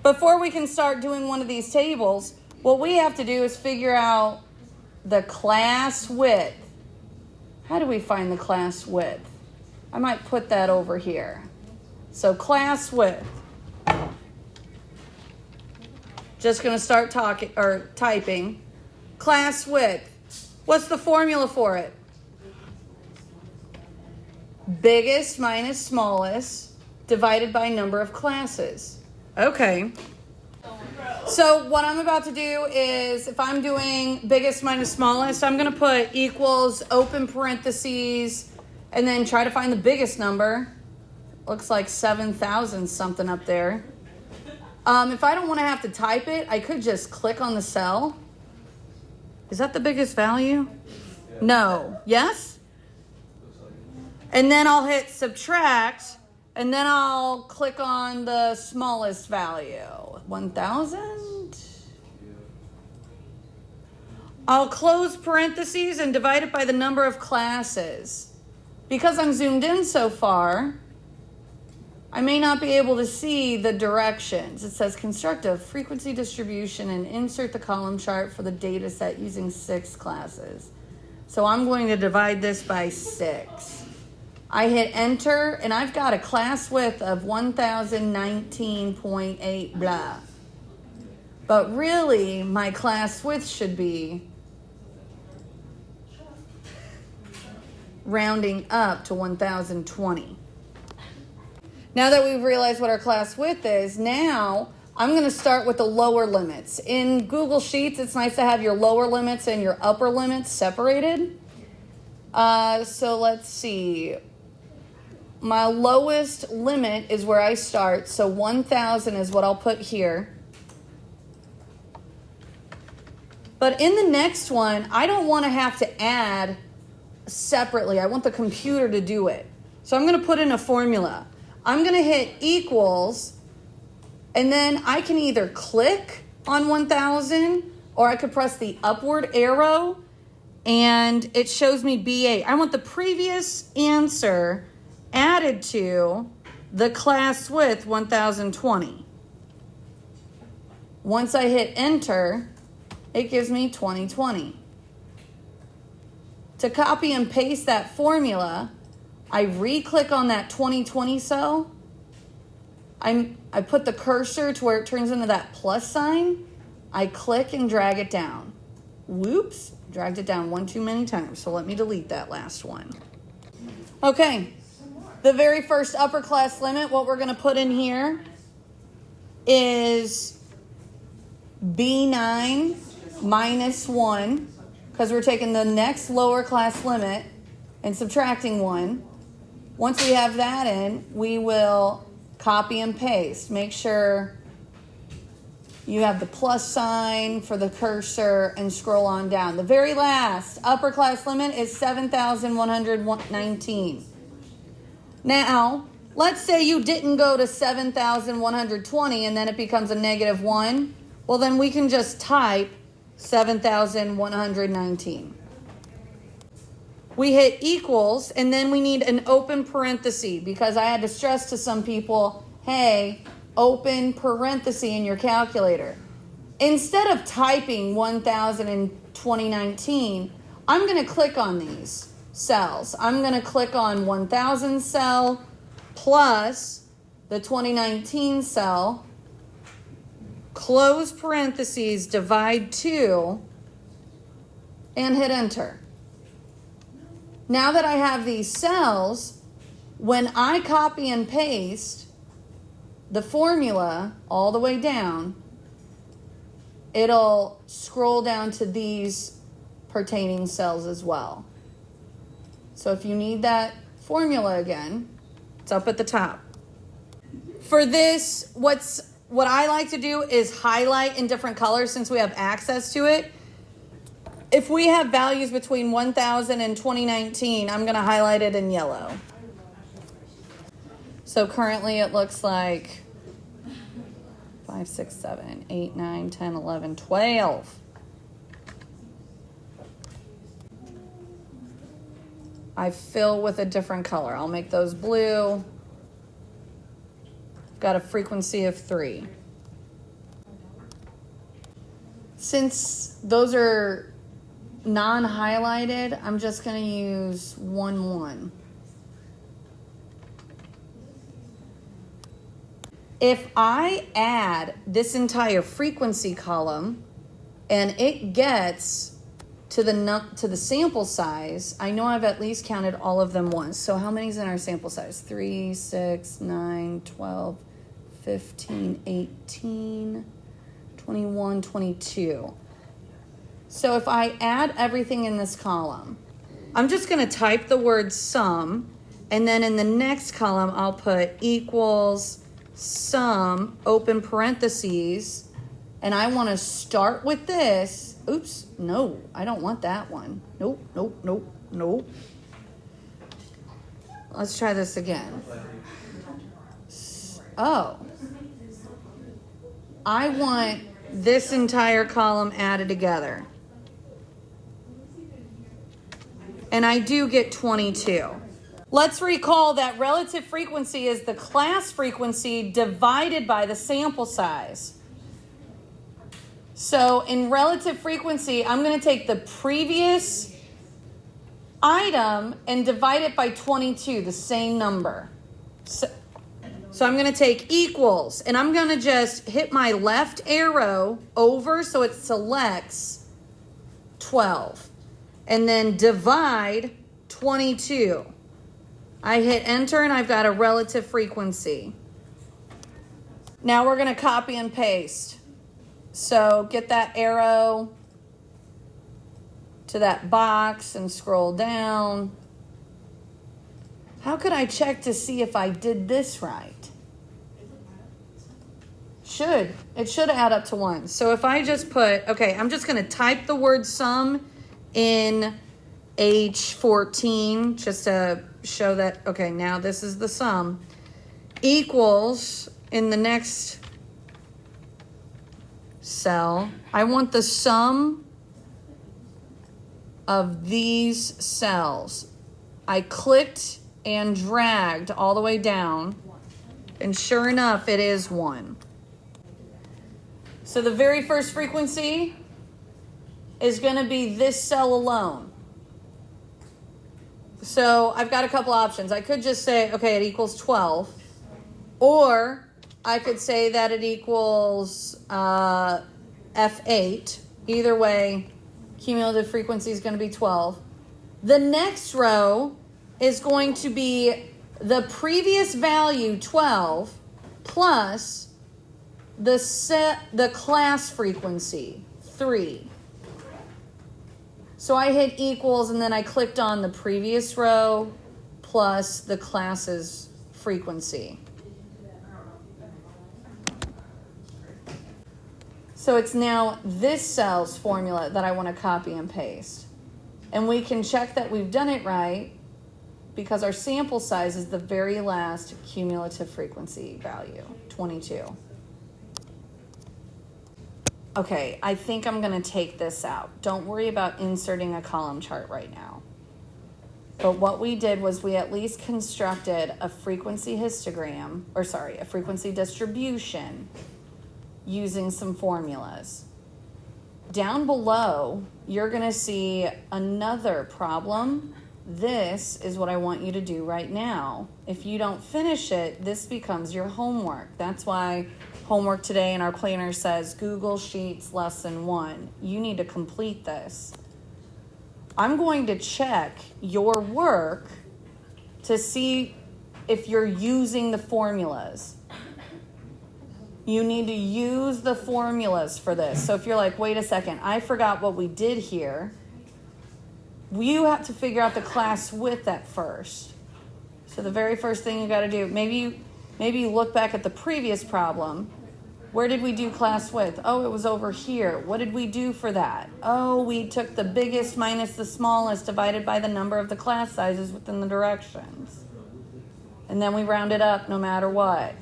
before we can start doing one of these tables, what we have to do is figure out the class width. How do we find the class width? I might put that over here. So class width. Just going to start talking or typing. Class width. What's the formula for it? Biggest minus smallest divided by number of classes. Okay. So what I'm about to do is, if I'm doing biggest minus smallest, I'm going to put equals, open parentheses, and then try to find the biggest number. Looks like 7,000 something up there. If I don't want to have to type it, I could just click on the cell. Is that the biggest value? No. Yes? And then I'll hit subtract, and then I'll click on the smallest value. 1,000? I'll close parentheses and divide it by the number of classes. Because I'm zoomed in so far, I may not be able to see the directions. It says construct a frequency distribution and insert the column chart for the data set using 6 classes. So I'm going to divide this by 6. I hit enter, and I've got a class width of 1019.8 blah. But really, my class width should be rounding up to 1020. Now that we've realized what our class width is, now I'm going to start with the lower limits. In Google Sheets, it's nice to have your lower limits and your upper limits separated. So let's see. My lowest limit is where I start, so 1,000 is what I'll put here. But in the next one, I don't want to have to add separately. I want the computer to do it. So I'm going to put in a formula. I'm going to hit equals, and then I can either click on 1,000, or I could press the upward arrow, and it shows me B8. I want the previous answer added to the class width 1020. Once I hit enter, it gives me 2020. To copy and paste that formula, I re-click on that 2020 cell. I put the cursor to where it turns into that plus sign. I click and drag it down. Whoops, dragged it down one too many times, so let me delete that last one. Okay, the very first upper class limit, what we're going to put in here is B9 minus 1, because we're taking the next lower class limit and subtracting 1. Once we have that in, we will copy and paste. Make sure you have the plus sign for the cursor and scroll on down. The very last upper class limit is 7,119. Now, let's say you didn't go to 7,120 and then it becomes a -1. Well, then we can just type 7,119. We hit equals, and then we need an open parenthesis, because I had to stress to some people, hey, open parenthesis in your calculator. Instead of typing 1,000 in 2019, I'm going to click on these cells. I'm going to click on 1,000 cell plus the 2019 cell, close parentheses, divide 2, and hit enter. Now that I have these cells, when I copy and paste the formula all the way down, it'll scroll down to these pertaining cells as well. So if you need that formula again, it's up at the top. For this, what I like to do is highlight in different colors since we have access to it. If we have values between 1,000 and 2019, I'm going to highlight it in yellow. So currently it looks like 5, 6, 7, 8, 9, 10, 11, 12. I fill with a different color. I'll make those blue. Got a frequency of 3. Since those are non-highlighted, I'm just going to use 1, 1. If I add this entire frequency column and it gets to the sample size, I know I've at least counted all of them once. So how many's in our sample size? 3, 6, 9, 12, 15, 18, 21, 22. So if I add everything in this column, I'm just going to type the word sum, and then in the next column I'll put equals sum, open parentheses, and I want to start with this. Oops, no, I don't want that one. Nope, nope, nope, nope. Let's try this again. Oh, I want this entire column added together. And I do get 22. Let's recall that relative frequency is the class frequency divided by the sample size. So in relative frequency, I'm going to take the previous item and divide it by 22, the same number. So I'm going to take equals, and I'm going to just hit my left arrow over so it selects 12. And then divide 22. I hit enter and I've got a relative frequency. Now we're going to copy and paste. So get that arrow to that box and scroll down. How could I check to see if I did this right? It should add up to 1. So if I just put, okay, I'm just going to type the word sum in H14 just to show that, okay, now this is the sum, equals in the next cell. I want the sum of these cells. I clicked and dragged all the way down, and sure enough, it is 1. So the very first frequency is going to be this cell alone. So I've got a couple options. I could just say, okay, it equals 12. Or I could say that it equals F8. Either way, cumulative frequency is going to be 12. The next row is going to be the previous value, 12, plus the class frequency, 3. So I hit equals and then I clicked on the previous row plus the class's frequency. So it's now this cell's formula that I want to copy and paste. And we can check that we've done it right because our sample size is the very last cumulative frequency value, 22. Okay, I think I'm going to take this out. Don't worry about inserting a column chart right now. But what we did was we at least constructed a frequency histogram, a frequency distribution using some formulas. Down below, you're going to see another problem. This is what I want you to do right now. If you don't finish it, this becomes your homework. That's why homework today in our planner says Google Sheets Lesson 1. You need to complete this. I'm going to check your work to see if you're using the formulas. You need to use the formulas for this. So if you're like, wait a second, I forgot what we did here, you have to figure out the class width at first. So the very first thing you got to do, maybe you look back at the previous problem. Where did we do class width? Oh, it was over here. What did we do for that? Oh, we took the biggest minus the smallest divided by the number of the class sizes within the directions. And then we rounded up no matter what.